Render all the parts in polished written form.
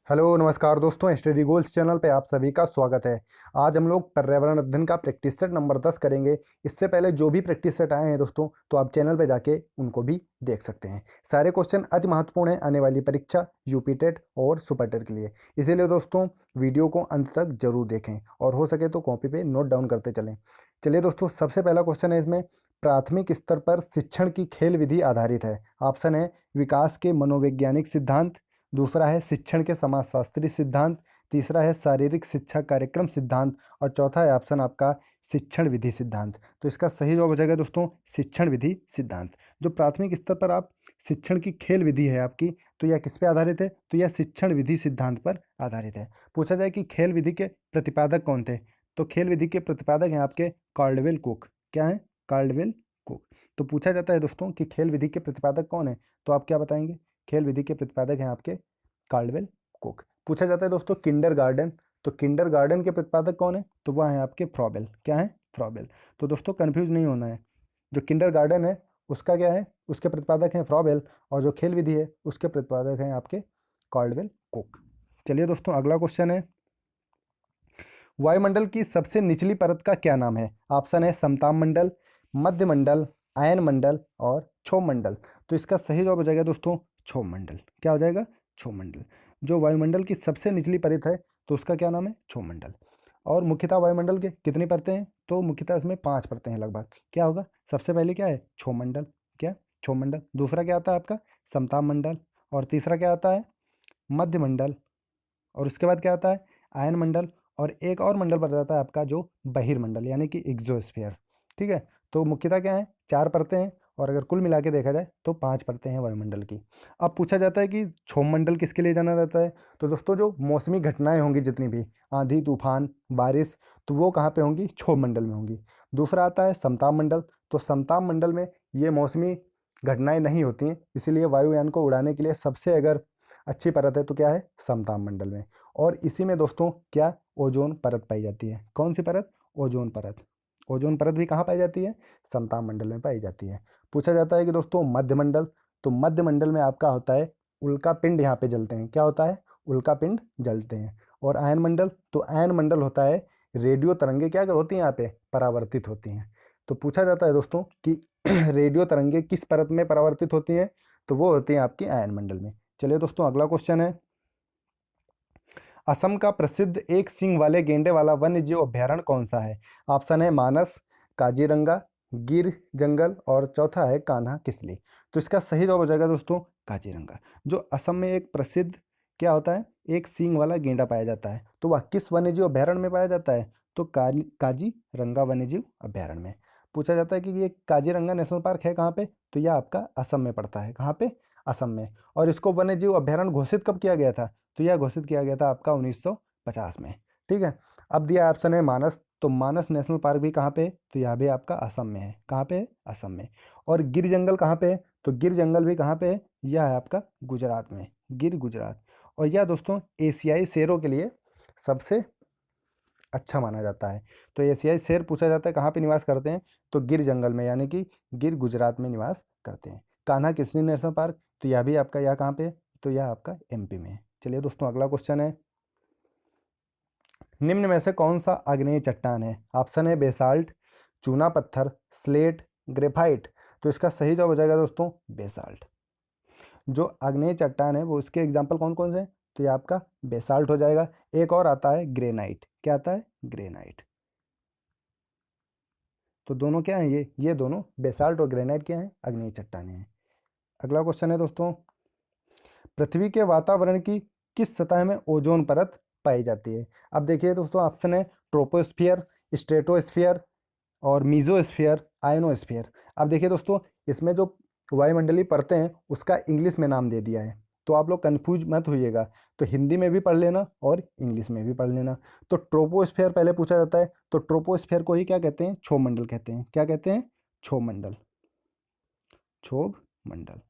Hello नमस्कार दोस्तों, study goals channel पे आप सभी का स्वागत है। आज हम लोग पर्यावरण अध्ययन का प्रैक्टिस सेट नंबर 10 करेंगे। इससे पहले जो भी प्रैक्टिस सेट आए हैं दोस्तों, तो आप चैनल पे जाके उनको भी देख सकते हैं। सारे क्वेश्चन अति महत्वपूर्ण हैं आने वाली परीक्षा यूपी टेट और सुपर टेट के लिए। इसीलिए दोस्तों वीडियो को अंत तक जरूर देखें और हो सके तो कॉपी पे नोट डाउन करते चलें। चलिए दोस्तों, सबसे पहला क्वेश्चन है इसमें, प्राथमिक स्तर पर शिक्षण की खेल विधि आधारित है। ऑप्शन है विकास के मनोवैज्ञानिक सिद्धांत, दूसरा है शिक्षण के समाजशास्त्री सिद्धांत, तीसरा है शारीरिक शिक्षा कार्यक्रम सिद्धांत और चौथा है ऑप्शन आपका शिक्षण विधि सिद्धांत। तो इसका सही जवाब हो जाएगा दोस्तों शिक्षण विधि सिद्धांत। जो प्राथमिक स्तर पर आप शिक्षण की खेल विधि है आपकी, तो यह किस पे आधारित है? तो यह शिक्षण विधि सिद्धांत पर आधारित है। पूछा जाए कि खेल विधि के प्रतिपादक कौन थे, तो खेल विधि के प्रतिपादक हैं आपके कार्लवेल कुक। क्या है? कार्लवेल कुक। तो पूछा जाता है दोस्तों कि खेल विधि के प्रतिपादक कौन है, तो आप क्या बताएंगे? खेल विधि के प्रतिपादक हैं आपके कार्लवेल कुक। पूछा जाता है दोस्तों किंडरगार्टन, तो किंडरगार्टन के प्रतिपादक कौन है? तो वह है आपके फ्रॉबेल। क्या है? फ्रॉबेल। तो दोस्तों कंफ्यूज नहीं होना है, जो किंडरगार्टन है उसका क्या है, उसके प्रतिपादक हैं फ्रॉबेल, और जो खेल विधि है उसके प्रतिपादक हैं आपके कार्लवेल कुक। चलिए दोस्तों, अगला क्वेश्चन है, वायुमंडल की सबसे निचली परत का क्या नाम है? ऑप्शन है समताप मंडल, मध्य मंडल, आयन मंडल और क्षोभ मंडल। तो इसका सही जवाब हो जाएगा दोस्तों क्षोभ मंडल। क्या हो जाएगा? क्षोभ मंडल। जो वायुमंडल की सबसे निचली परत है तो उसका क्या नाम है? क्षोभ मंडल। और मुख्यतः वायुमंडल के कितनी परतें हैं? तो मुख्यतः इसमें 5 परतें हैं लगभग। क्या होगा? सबसे पहले क्या है? क्षोभ मंडल। क्या? क्षोभ मंडल। दूसरा क्या आता है आपका? समताप मंडल। और तीसरा क्या आता है? मध्य मंडल। और उसके बाद क्या आता है? आयन मंडल। और एक और मंडल बन जाता है आपका जो बहिर्मंडल, यानी कि एग्जोस्फीयर। ठीक है, तो मुख्यतः क्या है? 4 परतें हैं, और अगर कुल मिला के देखा जाए तो 5 परतें हैं वायुमंडल की। अब पूछा जाता है कि क्षोभ मंडल किसके लिए जाना जाता है? तो दोस्तों जो मौसमी घटनाएं होंगी, जितनी भी आंधी तूफान बारिश, तो वो कहाँ पे होंगी? क्षोभ मंडल में होंगी। दूसरा आता है समताप मंडल, तो समताप मंडल में ये मौसमी घटनाएं नहीं होती हैं, इसीलिए वायुयान को उड़ाने के लिए सबसे अगर अच्छी परत है तो क्या है? समताप मंडल में। और इसी में दोस्तों क्या? ओजोन परत पाई जाती है। कौन सी परत? ओजोन परत। ओजोन परत भी कहाँ पाई जाती है? समताप मंडल में पाई जाती है। पूछा जाता है कि दोस्तों मध्य मंडल, तो मध्य मंडल में आपका होता है उल्का पिंड यहाँ पे जलते हैं। क्या होता है? उल्का पिंड जलते हैं। और आयन मंडल, तो आयन मंडल होता है रेडियो तरंगे क्या होती हैं यहाँ पे? परावर्तित होती हैं। तो पूछा जाता है दोस्तों कि रेडियो तरंगे किस परत में परावर्तित होती हैं? तो वो होती हैं आपकी आयन मंडल में। चलिए दोस्तों, अगला क्वेश्चन है, असम का प्रसिद्ध एक सींग वाले गेंडे वाला वन्य जीव अभ्यारण्य कौन सा है? ऑप्शन है मानस, काजीरंगा, गिर जंगल और चौथा है कान्हा किसली। तो इसका सही जवाब हो जाएगा दोस्तों काजीरंगा। जो असम में एक प्रसिद्ध क्या होता है? एक सींग वाला गेंडा पाया जाता है, तो वह किस वन्य जीव अभ्यारण्य में पाया जाता है? तो काजीरंगा वन्य जीव अभ्यारण्य में। पूछा जाता है कि ये काजीरंगा नेशनल पार्क है कहाँ पे? तो यह आपका असम में पड़ता है। कहाँ पे? असम में। और इसको वन्य जीव अभ्यारण्य घोषित कब किया गया था? तो यह घोषित किया गया था आपका 1950 में। ठीक है, अब दिया ऑप्शन है मानस, तो मानस नेशनल पार्क भी कहाँ पे है? तो यह भी आपका असम में है। कहाँ पे है? असम में। और गिर जंगल कहाँ पे है? तो गिर जंगल भी कहाँ पे है? यह है आपका गुजरात में। गिर गुजरात। और यह दोस्तों एशियाई शेरों के लिए सबसे अच्छा माना जाता है। तो एशियाई शेर पूछा जाता है कहाँ पे निवास करते हैं? तो गिर जंगल में, यानी कि गिर गुजरात में निवास करते हैं। कान्हा किसली नेशनल पार्क, तो यह भी आपका यह कहाँ पे है? तो यह आपका एमपी में है। चलिए दोस्तों, अगला क्वेश्चन है, निम्न में से कौन सा आग्नेय चट्टान है? ऑप्शन है बेसाल्ट, चूना पत्थर, स्लेट, ग्रेफाइट। तो इसका सही जवाब हो जाएगा दोस्तों बेसाल्ट। जो आग्नेय चट्टान है वो इसके एग्जाम्पल कौन कौन से हैं? तो ये आपका बेसाल्ट हो जाएगा। एक और आता है ग्रेनाइट। क्या आता है? ग्रेनाइट। तो दोनों क्या हैं? ये दोनों बेसाल्ट और ग्रेनाइट क्या हैं? आग्नेय चट्टानें हैं। अगला क्वेश्चन है दोस्तों, पृथ्वी के वातावरण की किस सतह में ओजोन परत पाई जाती है? अब देखिए दोस्तों, ऑप्शन है ट्रोपोस्फियर, स्ट्रेटोस्फियर और मीजोस्फियर, आयनोस्फियर। अब देखिए दोस्तों, इसमें जो वायुमंडलीय परतें हैं उसका इंग्लिश में नाम दे दिया है, तो आप लोग कंफ्यूज मत होइएगा। तो हिंदी में भी पढ़ लेना और इंग्लिश में भी पढ़ लेना। तो ट्रोपोस्फियर पहले पूछा जाता है, तो ट्रोपोस्फियर को ही क्या कहते हैं? क्षोभ मंडल कहते हैं। क्या कहते हैं? क्षोभ मंडल। क्षोभ मंडल।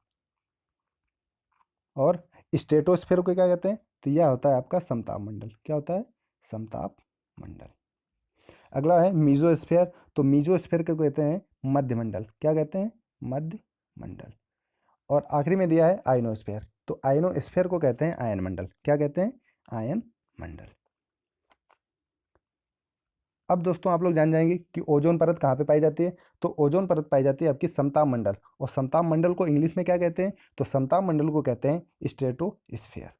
और स्ट्रेटोस्फेयर को क्या कहते हैं? तो यह होता है आपका समताप मंडल। क्या होता है? समताप मंडल। अगला है मीजोस्फेयर, तो मीजोस्फेयर को कहते हैं मध्य मंडल। क्या कहते हैं? मध्य मंडल। और आखिरी में दिया है आयनोस्फेयर, तो आयनोस्फेयर को कहते हैं आयन मंडल। क्या कहते हैं? आयन मंडल। अब दोस्तों आप लोग जान जाएंगे कि ओजोन परत कहाँ पे पाई जाती है। तो ओजोन परत पाई जाती है आपकी समताप मंडल, और समताप मंडल को इंग्लिश में क्या कहते हैं, तो समताप मंडल को कहते हैं स्ट्रेटोस्फीयर।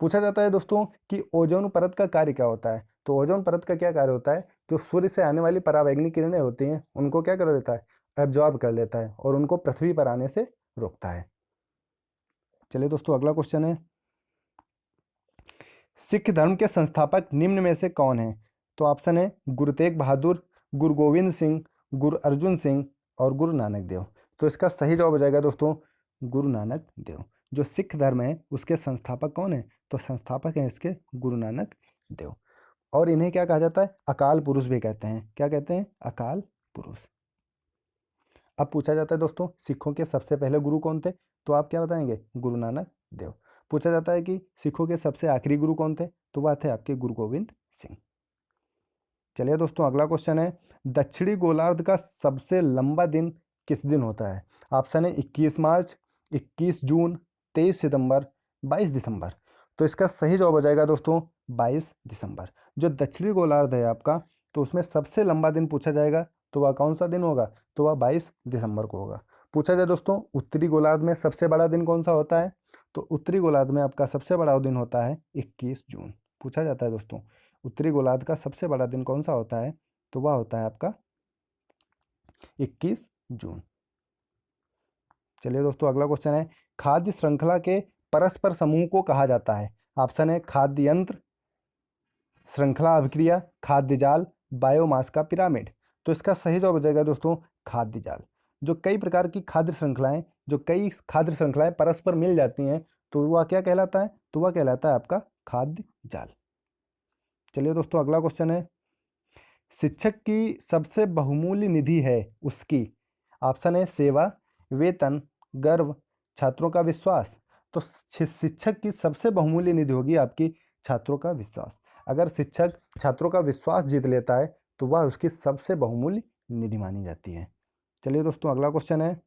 पूछा जाता है दोस्तों कि ओजोन परत का कार्य क्या होता है। तो ओजोन परत का क्या कार्य होता है, जो सूर्य से आने वाली परावैंगनिक किरणें होती हैं उनको क्या कर देता है, एब्जॉर्ब कर लेता है और उनको पृथ्वी पर आने से रोकता है। चलिए दोस्तों अगला क्वेश्चन है, सिख धर्म के संस्थापक निम्न में से कौन है। तो ऑप्शन है गुरु तेग बहादुर, गुरु गोविंद सिंह, गुरु अर्जुन सिंह और गुरु नानक देव। तो इसका सही जवाब हो जाएगा दोस्तों गुरु नानक देव। जो सिख धर्म है उसके संस्थापक कौन है, तो संस्थापक हैं इसके गुरु नानक देव। और इन्हें क्या कहा जाता है, अकाल पुरुष भी कहते हैं। क्या कहते हैं, अकाल पुरुष। अब पूछा जाता है दोस्तों सिखों के सबसे पहले गुरु कौन थे, तो आप क्या बताएंगे, गुरु नानक देव। पूछा जाता है कि सिखों के सबसे आखिरी गुरु कौन थे, तो वह थे आपके गुरु गोविंद सिंह। चलिए दोस्तों अगला क्वेश्चन है, दक्षिणी गोलार्ध का सबसे लंबा दिन किस दिन होता है। ऑप्शन है 21 मार्च, 21 जून, 23 सितंबर, 22 दिसंबर। तो इसका सही जवाब हो जाएगा दोस्तों 22 दिसंबर। जो दक्षिणी गोलार्ध है आपका, तो उसमें सबसे लंबा दिन पूछा जाएगा तो वह कौन सा दिन होगा, तो वह 22 दिसंबर को होगा। पूछा जाए दोस्तों उत्तरी गोलार्ध में सबसे बड़ा दिन कौन सा होता है, तो उत्तरी गोलार्ध में आपका सबसे बड़ा दिन होता है 21 जून। पूछा जाता है दोस्तों उत्तरी गोलार्ध का सबसे बड़ा दिन कौन सा होता है, तो वह होता है आपका 21 जून। चलिए दोस्तों अगला क्वेश्चन है, खाद्य श्रृंखला के परस्पर समूह को कहा जाता है। ऑप्शन है खाद्य यंत्र, श्रृंखला अभिक्रिया, खाद्य जाल, बायोमास का पिरामिड। तो इसका सही जवाब हो जाएगा दोस्तों खाद्य जाल। जो कई प्रकार की खाद्य श्रृंखलाएं, जो कई खाद्य श्रृंखलाएं परस्पर मिल जाती हैं, तो वह क्या कहलाता है, तो वह कहलाता है आपका खाद्य जाल। चलिए दोस्तों अगला क्वेश्चन है, शिक्षक की सबसे बहुमूल्य निधि है उसकी। ऑप्शन है सेवा, वेतन, गर्व, छात्रों का विश्वास। तो शिक्षक की सबसे बहुमूल्य निधि होगी आपकी छात्रों का विश्वास। अगर शिक्षक छात्रों का विश्वास जीत लेता है तो वह उसकी सबसे बहुमूल्य निधि मानी जाती है। चलिए दोस्तों अगला क्वेश्चन है,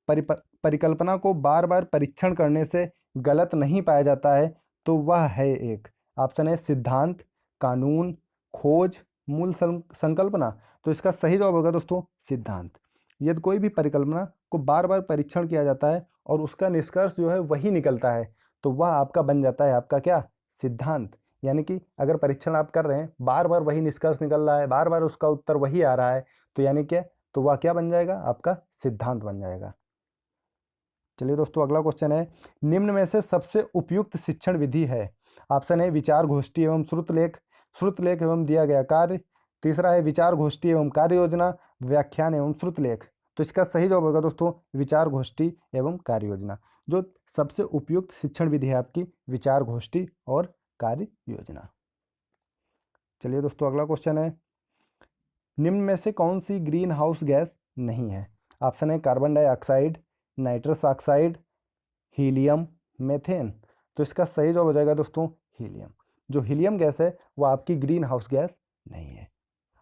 परिकल्पना को बार बार परीक्षण करने से गलत नहीं पाया जाता है तो वह है एक। ऑप्शन है सिद्धांत, कानून, खोज, मूल संकल्पना। तो इसका सही जवाब होगा दोस्तों सिद्धांत। यदि कोई भी परिकल्पना को बार बार परीक्षण किया जाता है और उसका निष्कर्ष जो है वही निकलता है तो वह आपका बन जाता है आपका क्या, सिद्धांत। यानी कि अगर परीक्षण आप कर रहे हैं, बार बार वही निष्कर्ष निकल रहा है, बार बार उसका उत्तर वही आ रहा है, तो यानी क्या, तो वह क्या बन जाएगा, आपका सिद्धांत बन जाएगा। चलिए दोस्तों अगला क्वेश्चन है, निम्न में से सबसे उपयुक्त शिक्षण विधि है। ऑप्शन है विचार गोष्ठी एवं श्रुतलेख एवं दिया गया कार्य। तीसरा है विचार गोष्ठी एवं कार्य योजना, व्याख्यान एवं श्रुतलेख। तो इसका सही जवाब होगा दोस्तों विचार गोष्ठी एवं कार्य योजना। जो सबसे उपयुक्त शिक्षण विधि है आपकी विचार गोष्ठी और कार्य योजना। चलिए दोस्तों अगला क्वेश्चन है, निम्न में से कौन सी ग्रीन हाउस गैस नहीं है। ऑप्शन है carbon dioxide, nitrous oxide, helium, methane. तो इसका सही जवाब हो जाएगा दोस्तों हीलियम। जो हीलियम गैस है वो आपकी ग्रीन हाउस गैस नहीं है।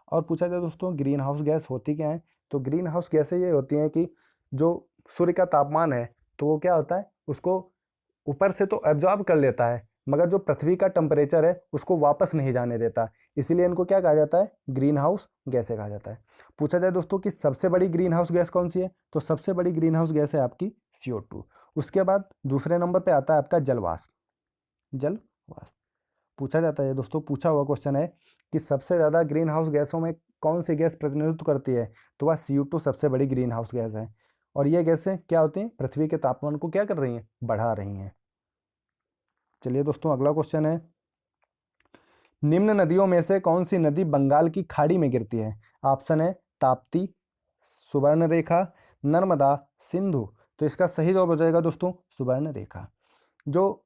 और पूछा जाए दोस्तों ग्रीन हाउस गैस होती क्या है, तो ग्रीन हाउस गैसें ये होती हैं कि जो सूर्य का तापमान है तो वो क्या होता है, उसको ऊपर से तो एब्जॉर्ब कर लेता है, मगर जो पृथ्वी का टेम्परेचर है उसको वापस नहीं जाने देता। इसीलिए इनको क्या कहा जाता है, ग्रीन हाउस गैसें कहा जाता है। पूछा जाए दोस्तों कि सबसे बड़ी ग्रीन हाउस गैस कौन सी है, तो सबसे बड़ी ग्रीन हाउस गैस है आपकी CO2। उसके बाद दूसरे नंबर पे आता है आपका जलवाष्प। जलवाष्प पूछा जाता है दोस्तों, पूछा हुआ क्वेश्चन है कि सबसे ज़्यादा ग्रीन हाउस गैसों में कौन सी गैस प्रतिनिधित्व करती है, तो वह CO2 सबसे बड़ी ग्रीन हाउस गैस है। और ये गैसें क्या होती हैं, पृथ्वी के तापमान को क्या कर रही हैं, बढ़ा रही हैं। चलिए दोस्तों अगला क्वेश्चन है, निम्न नदियों में से कौन सी नदी बंगाल की खाड़ी में गिरती है। ऑप्शन है ताप्ती, सुवर्णरेखा, नर्मदा, सिंधु। तो इसका सही जवाब हो जाएगा दोस्तों सुवर्णरेखा। जो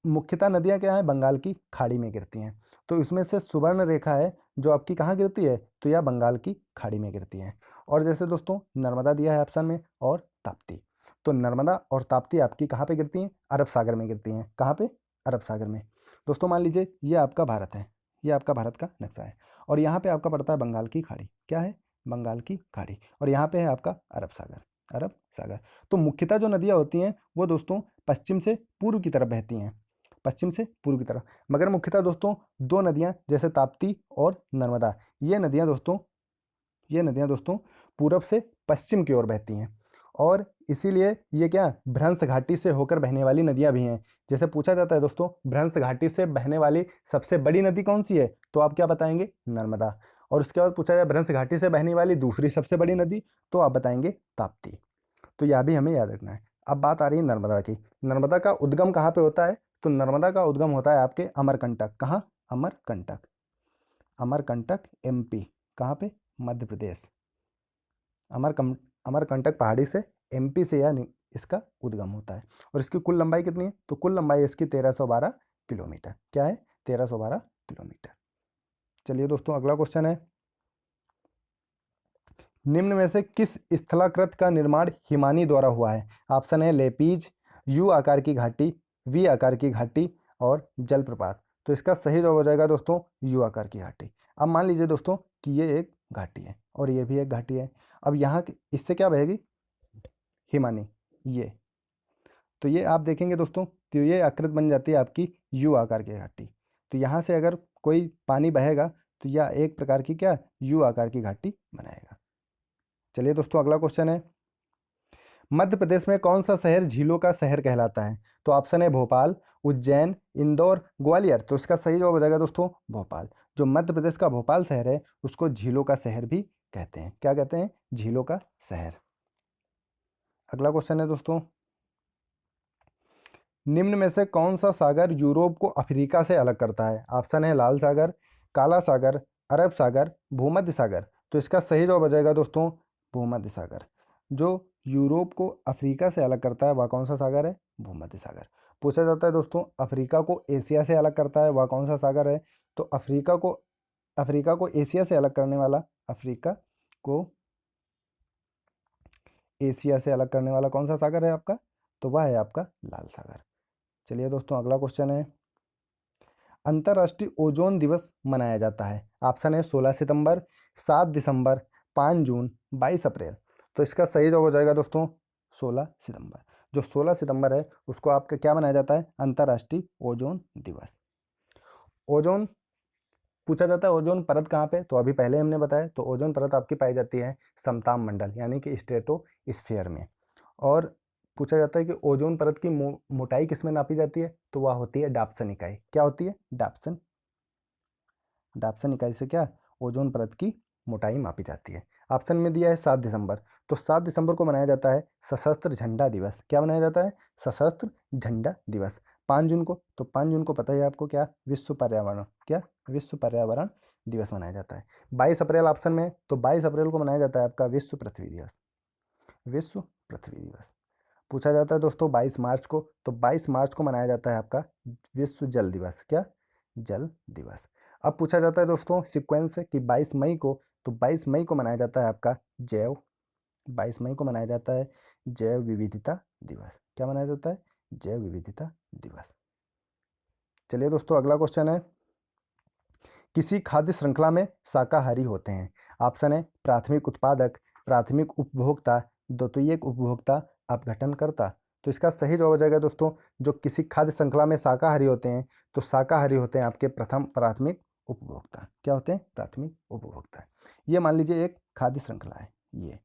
मुख्यतः नदियां क्या हैं, बंगाल की खाड़ी में गिरती हैं। तो इसमें से सुवर्णरेखा है जो आपकी कहाँ गिरती है, तो यह बंगाल की खाड़ी में गिरती है। और जैसे दोस्तों नर्मदा दिया है ऑप्शन में और ताप्ती, तो नर्मदा और ताप्ती आपकी कहाँ पे गिरती हैं, अरब सागर में गिरती हैं। कहाँ पे, अरब सागर में। दोस्तों मान लीजिए ये आपका भारत है, ये आपका भारत का नक्शा है, और यहाँ पे आपका पड़ता है बंगाल की खाड़ी। क्या है, बंगाल की खाड़ी। और यहाँ पे है आपका अरब सागर, अरब सागर। तो मुख्यतः जो नदियाँ होती हैं वो दोस्तों पश्चिम से पूर्व की तरफ बहती हैं। पश्चिम से पूर्व की तरफ। मगर मुख्यतः दोस्तों दो नदियाँ जैसे ताप्ती और नर्मदा, ये नदियाँ दोस्तों पूरब से पश्चिम की ओर बहती हैं, और इसीलिए ये क्या भ्रंश घाटी से होकर बहने वाली नदियाँ भी हैं। जैसे पूछा जाता है दोस्तों भ्रंश घाटी से बहने वाली सबसे बड़ी नदी कौन सी है, तो आप क्या बताएंगे, नर्मदा। और उसके बाद पूछा जाए भ्रंश घाटी से बहने वाली दूसरी सबसे बड़ी नदी, तो आप बताएंगे ताप्ती। तो यह भी हमें याद रखना है। अब बात आ रही है नर्मदा की। नर्मदा का उद्गम कहाँ पे होता है, तो नर्मदा का उद्गम होता है आपके अमरकंटक। कहाँ, अमरकंटक, अमरकंटक एमपी, कहाँ पे, मध्य प्रदेश। अमरकंटक पहाड़ी से एमपी से इसका उद्गम होता है। और इसकी कुल लंबाई कितनी है, तो कुल लंबाई इसकी 1312 किलोमीटर। क्या है, 1312 किलोमीटर। चलिए दोस्तों अगला क्वेश्चन है, निम्न में से किस स्थलाकृत का निर्माण हिमानी द्वारा हुआ है। ऑप्शन है लेपीज, यू आकार की घाटी, वी आकार की घाटी और जलप्रपात। तो इसका सही जवाब हो जाएगा दोस्तों यू आकार की घाटी। अब मान लीजिए दोस्तों कि ये एक घाटी है और ये भी एक घाटी है। अब यहाँ इससे क्या बहेगी, हिमानी, ये, तो ये आप देखेंगे दोस्तों तो ये आकृत बन जाती है आपकी यू आकार की घाटी। तो यहाँ से अगर कोई पानी बहेगा तो यह एक प्रकार की क्या, यू आकार की घाटी बनाएगा। चलिए दोस्तों अगला क्वेश्चन है, मध्य प्रदेश में कौन सा शहर झीलों का शहर कहलाता है। तो ऑप्शन है भोपाल, उज्जैन, इंदौर, ग्वालियर। तो इसका सही जवाब हो जाएगा दोस्तों भोपाल। जो मध्य प्रदेश का भोपाल शहर है उसको झीलों का शहर भी कहते हैं। क्या कहते हैं, झीलों का शहर। अगला क्वेश्चन है दोस्तों, निम्न में से कौन सा सागर यूरोप को अफ्रीका से अलग करता है। ऑप्शन है लाल सागर, काला सागर, अरब सागर, भूमध्य सागर। तो इसका सही जवाब हो जाएगा दोस्तों भूमध्य सागर। जो यूरोप को अफ्रीका से अलग करता है वह कौन सा सागर है, भूमध्य सागर। पूछा जाता है दोस्तों अफ्रीका को एशिया से अलग करता है वह कौन सा सागर है, तो अफ्रीका को एशिया से अलग करने वाला, अफ्रीका को एशिया से अलग करने वाला कौन सा सागर है आपका, तो वह है आपका लाल सागर। चलिए दोस्तों अगला क्वेश्चन है, अंतर्राष्ट्रीय ओजोन दिवस मनाया जाता है। ऑप्शन है 16 सितंबर, 7 दिसंबर, 5 जून, 22 अप्रैल। तो इसका सही जवाब हो जाएगा दोस्तों 16 सितंबर। जो 16 सितंबर है उसको आपका क्या मनाया जाता है, अंतर्राष्ट्रीय ओजोन दिवस। ओजोन पूछा जाता है ओजोन परत कहाँ पे, तो अभी पहले हमने बताया, तो ओजोन परत आपकी पाई जाती है समताप मंडल यानी कि स्ट्रेटोस्फीयर में। और पूछा जाता है कि ओजोन परत की मोटाई किसमें नापी जाती है, तो वह होती है डाप्सन इकाई। क्या होती है, डाप्सन इकाई से क्या, ओजोन परत की मोटाई मापी जाती है। ऑप्शन में दिया है 7 दिसंबर, तो 7 दिसंबर को मनाया जाता है सशस्त्र झंडा दिवस। क्या मनाया जाता है, सशस्त्र झंडा दिवस। 5 जून को, तो 5 जून को पता है आपको क्या, विश्व पर्यावरण, क्या, विश्व पर्यावरण दिवस मनाया जाता है। 22 अप्रैल ऑप्शन में, तो 22 अप्रैल को मनाया जाता है आपका विश्व पृथ्वी दिवस, विश्व पृथ्वी दिवस। पूछा जाता है दोस्तों 22 मार्च को, तो 22 मार्च को मनाया जाता है आपका विश्व जल दिवस। क्या, जल दिवस। अब पूछा जाता है दोस्तों सीक्वेंस कि 22 मई को, तो 22 मई को मनाया जाता है आपका 22 मई को मनाया जाता है जैव विविधता दिवस। क्या मनाया जाता है, जैव विविधता दिवस। चलिए दोस्तों अगला क्वेश्चन है, किसी खाद्य श्रृंखला में शाकाहारी होते हैं। ऑप्शन है प्राथमिक उत्पादक, प्राथमिक उपभोक्ता, द्वितीयक उपभोक्ता, अपघटनकर्ता। तो इसका सही जवाब हो जाएगा दोस्तों, जो किसी खाद्य श्रृंखला में शाकाहारी होते हैं तो शाकाहारी होते हैं आपके प्राथमिक उपभोक्ता। क्या होते हैं, प्राथमिक उपभोक्ता। ये मान लीजिए एक खाद्य श्रृंखला है ये,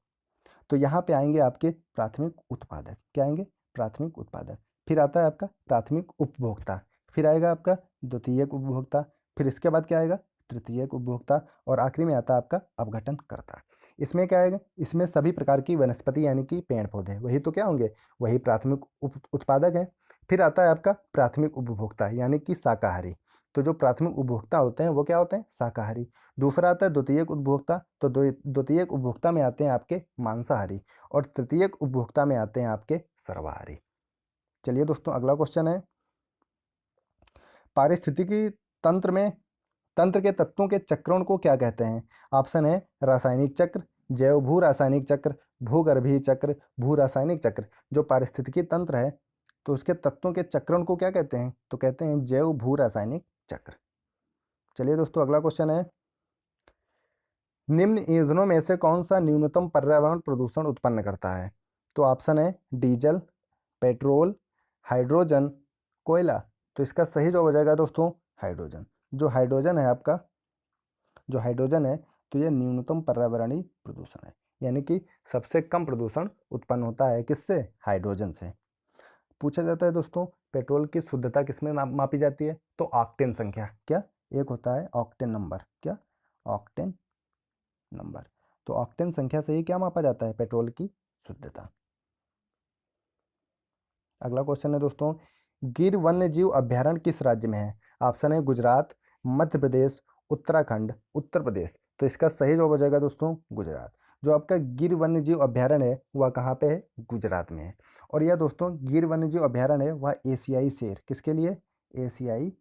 तो यहाँ पे आएंगे आपके प्राथमिक उत्पादक। क्या आएंगे, प्राथमिक उत्पादक। फिर आता है आपका प्राथमिक उपभोक्ता, फिर आएगा आपका द्वितीयक उपभोक्ता, फिर इसके बाद क्या आएगा, तृतीयक उपभोक्ता, और आखिरी में आता है आपका अपघटनकर्ता। इसमें क्या आएगा, इसमें सभी प्रकार की वनस्पति यानी कि पेड़ पौधे, वही तो क्या होंगे, वही प्राथमिक उत्पादक है। फिर आता है आपका प्राथमिक उपभोक्ता यानी कि शाकाहारी। तो जो प्राथमिक उपभोक्ता होते हैं वो क्या होते हैं, शाकाहारी। दूसरा आता है द्वितीयक उपभोक्ता, तो द्वितीयक उपभोक्ता में आते हैं आपके मांसाहारी, और तृतीयक उपभोक्ता में आते हैं आपके सर्वाहारी। चलिए दोस्तों अगला क्वेश्चन है, पारिस्थितिकी तंत्र के तत्वों के चक्रण को क्या कहते हैं। ऑप्शन है रासायनिक चक्र, जैव भू रासायनिक चक्र, भूगर्भीय चक्र, भू रासायनिक चक्र। जो पारिस्थितिकी तंत्र है तो उसके तत्वों के चक्रण को क्या कहते हैं, तो कहते हैं जैव भू रासायनिक चक्र। चलिए दोस्तों अगला क्वेश्चन है, निम्न ईंधनों में से कौन सा न्यूनतम पर्यावरण प्रदूषण उत्पन्न करता है। तो, ऑप्शन है डीजल, पेट्रोल, हाइड्रोजन, कोयला। तो इसका सही जवाब हो जाएगा दोस्तों डीजल। डीजल क्या होता है, डीजल तो इसका सही जवाब हो जाएगा दोस्तों हाइड्रोजन। जो हाइड्रोजन है आपका, जो हाइड्रोजन है तो यह न्यूनतम पर्यावरणीय प्रदूषण है, यानी कि सबसे कम प्रदूषण उत्पन्न होता है किससे? हाइड्रोजन से। पूछा जाता है दोस्तों पेट्रोल की शुद्धता किसमें मापी जाती है? तो ऑक्टेन संख्या। क्या? एक होता है ऑक्टेन नंबर। क्या? Octane number. तो ऑक्टेन संख्या से ही क्या मापा जाता है? पेट्रोल की शुद्धता। अगला क्वेश्चन है दोस्तों, गिर वन्य जीव अभ्यारण्य किस राज्य में है? ऑप्शन है गुजरात, मध्य प्रदेश, उत्तराखंड, उत्तर प्रदेश। तो इसका सही जवाब हो जाएगा दोस्तों गुजरात। जो आपका गिर वन्य जीव अभ्यारण्य है वह कहाँ पे है? गुजरात में है। और यह दोस्तों गिर वन्य जीव अभ्यारण्य है वह एशियाई शेर, किसके लिए? एशियाई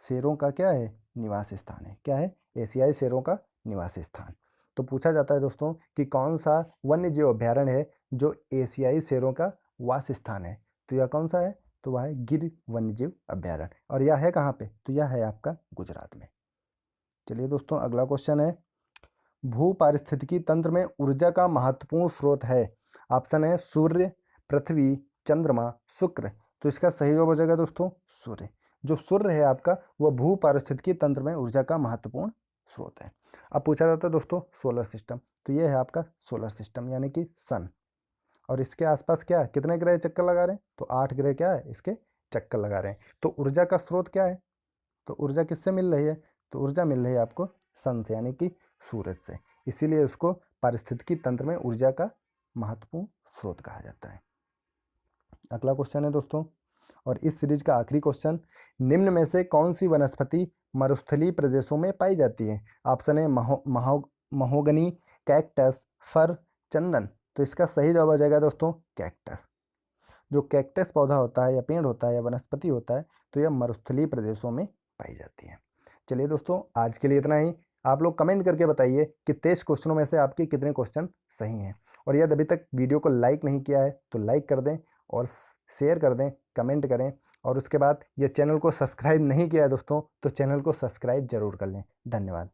शेरों का क्या है? निवास स्थान है। क्या है? एशियाई शेरों का निवास स्थान। तो पूछा जाता है दोस्तों कि कौन सा वन्य जीव अभ्यारण्य है जो एशियाई शेरों का वास स्थान है? तो यह कौन सा है? तो वह है गिर वन्य जीव अभ्यारण्य। और यह है कहाँ पे? तो यह है आपका गुजरात में। चलिए दोस्तों अगला क्वेश्चन है, भू पारिस्थितिकी तंत्र में ऊर्जा का महत्वपूर्ण स्रोत है? ऑप्शन है सूर्य, पृथ्वी, चंद्रमा, शुक्र। तो इसका सही जवाब हो जाएगा दोस्तों सूर्य। जो सूर्य है आपका वह भू पारिस्थितिकी तंत्र में ऊर्जा का महत्वपूर्ण स्रोत है। अब पूछा जाता है दोस्तों सोलर सिस्टम। तो यह है आपका सोलर सिस्टम यानी कि सन। और इसके आसपास क्या कितने ग्रह चक्कर लगा रहे हैं? तो 8 ग्रह क्या है इसके चक्कर लगा रहे हैं। तो ऊर्जा का स्रोत क्या है? तो ऊर्जा किससे मिल रही है? तो ऊर्जा मिल रही है आपको सन से यानी कि सूरज से। इसीलिए उसको पारिस्थितिकी तंत्र में ऊर्जा का महत्वपूर्ण स्रोत कहा जाता है। अगला क्वेश्चन है दोस्तों, और इस सीरीज का आखिरी क्वेश्चन, निम्न में से कौन सी वनस्पति मरुस्थलीय प्रदेशों में पाई जाती है? ऑप्शन है महोगनी, कैक्टस, फर, चंदन। तो इसका सही जवाब आ जाएगा दोस्तों कैक्टस। जो कैक्टस पौधा होता है या पेड़ होता है या वनस्पति होता है तो यह मरुस्थलीय प्रदेशों में पाई जाती है। चलिए दोस्तों आज के लिए इतना ही। आप लोग कमेंट करके बताइए कि 23 क्वेश्चनों में से आपके कितने क्वेश्चन सही हैं। और यदि अभी तक वीडियो को लाइक नहीं किया है तो लाइक कर दें और शेयर कर दें, कमेंट करें। और उसके बाद ये चैनल को सब्सक्राइब नहीं किया है दोस्तों तो चैनल को सब्सक्राइब जरूर कर लें। धन्यवाद।